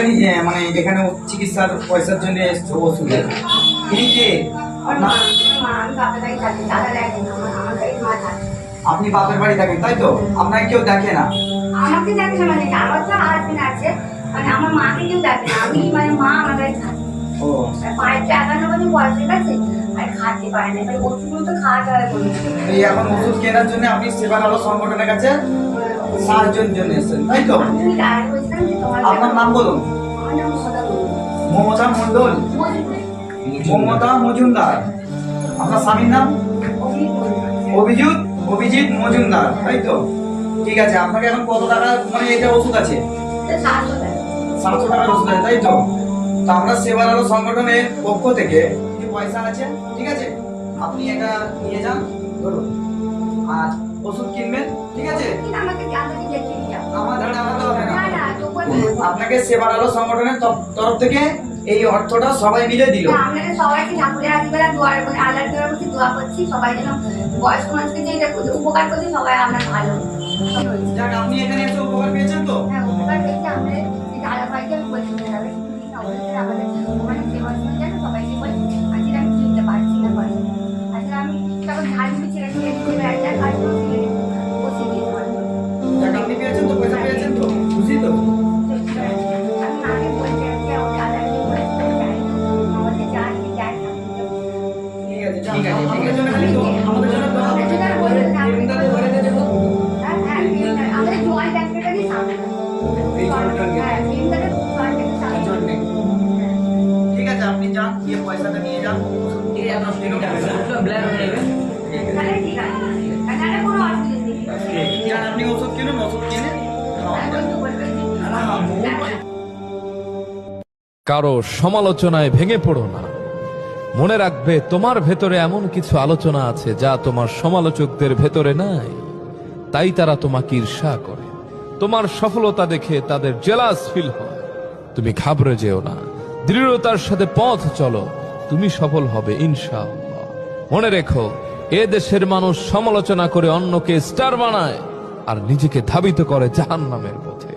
ডাক্তারই যে মানে যেখানে চিকিৎসার পয়সার জন্য এসছো ওষুধের, তিনি কে? আপনার আপনি বাপের বাড়ি থাকেন তাই তো? আপনাকে কেউ দেখে না? আমাকে দেখে না, মানে আমার তো হাজবেন্ড আছে, মানে আমার মাকে কেউ দেখে না। আমি মানে মা আমার বাড়ি থাকে। ও মায়ের তো 51 বছর বয়স হয়ে গেছে, আর খাতে পারে না। এবার ওষুধগুলো তো খাওয়াতে হবে বলে। এই এখন ওষুধ কেনার জন্য আপনি সেবার আলো সংগঠনের কাছে সাহায্যের জন্য এসেছেন তাই তো? তুমি ডায়াল করেছিলাম যে তোমার আপনার নাম বলুন। আমার নাম মমতা মণ্ডল, মমতা মজুমদার। আপনার স্বামীর নাম? অভিজিৎ মজুমদার তাই তো? ঠিক আছে, আপনাকে এখন কত টাকা মানে এটা ওষুধ আছে? 700 টাকার ওষুধ আছে তাই তো? তো আমরা সেবার আলো সংগঠনের পক্ষ থেকে যে পয়সা আছে, ঠিক আছে, আপনি এটা নিয়ে যান, ধরুন, আর ওষুধ কিনবেন, ঠিক আছে? আমাকে আমাকে দেখিয়ে দিও। আমাদের টাকাতে হবে না, না না তবুও আপনাকে সেবার আলো সংগঠনের তরফ থেকে এই অর্থটা সবাই মিলে দিল। আমরা সবাইকে ঠাকুরের আশীর্বাদ দোয়া করে আল্লাহর দোয়া করছি, দোয়া করছি সবাই যেন বয়স্ক মানুষকে যে এটা উপকার করছি সবাই আমরা ভালো। যাক, আপনি এখানে এসে উপকার পেয়েছেন তো? হ্যাঁ উপকার পেয়েছি। আমরা দাদা ভাইকে আমি বলছি যাবে অবশ্যই আমাদের ওখানে সেবা জানো সবাইকে বলছি। আজকে আমি কিনতে পারছি না পয়সা। আজকে আমি তখন ঝাল মুড়ি ছেড়ে ছেড়ে দিয়ে বেড়াতে কাজ করছি, বসে দিয়ে পারবো। যাক, আপনি পেয়েছেন তো, পয়সা পেয়েছেন তো, খুশি তো? আমি মাকে বলছি আজকে আমার দাদাকে বলছি যাই আমাদের যাই যাই ঠিক আছে, ঠিক আছে, আমাদের জন্য খালি তো, আমাদের জন্য তো আমাদের জন্য আর বলবেন না। আপনাদের ঘরে যেতে তো হ্যাঁ হ্যাঁ আমাদের জয়েন্ট ব্যাংকেটারই সামনে। এই জয়েন্ট ব্যাংকে। হ্যাঁ ব্যাংকের জয়েন্ট সামনে। Joint bank. ঠিক আছে, আপনি যান, গিয়ে পয়সাটা নিয়ে যান। এই আপনার পেমেন্ট হবে না, ব্ল্যাক হয়ে যাবে। তাহলে ঠিক আছে, তাহলে কোনো অসুবিধা নেই। যান, আপনি ওষুধ কিনুন, ওষুধ কিনে খাওয়ান। কারো সমালোচনায় ভেঙে পড়ো না। মনে রাখবে তোমার ভেতরে এমন কিছু আলোচনা আছে যা তোমার সমালোচকদের ভেতরে নাই, তাই তারা তোমাকে ঈর্ষা করে। তোমার সফলতা দেখে তাদের জেলাস ফিল হয়। তুমি ঘাবড়ে যেও না, দৃঢ়তার সাথে পথ চলো, তুমি সফল হবে ইনশাআল্লাহ। মনে রেখো, এ দেশের মানুষ সমালোচনা করে অন্যকে স্টার বানায় আর নিজেকে ধাবিত করে জাহান্নামের পথে।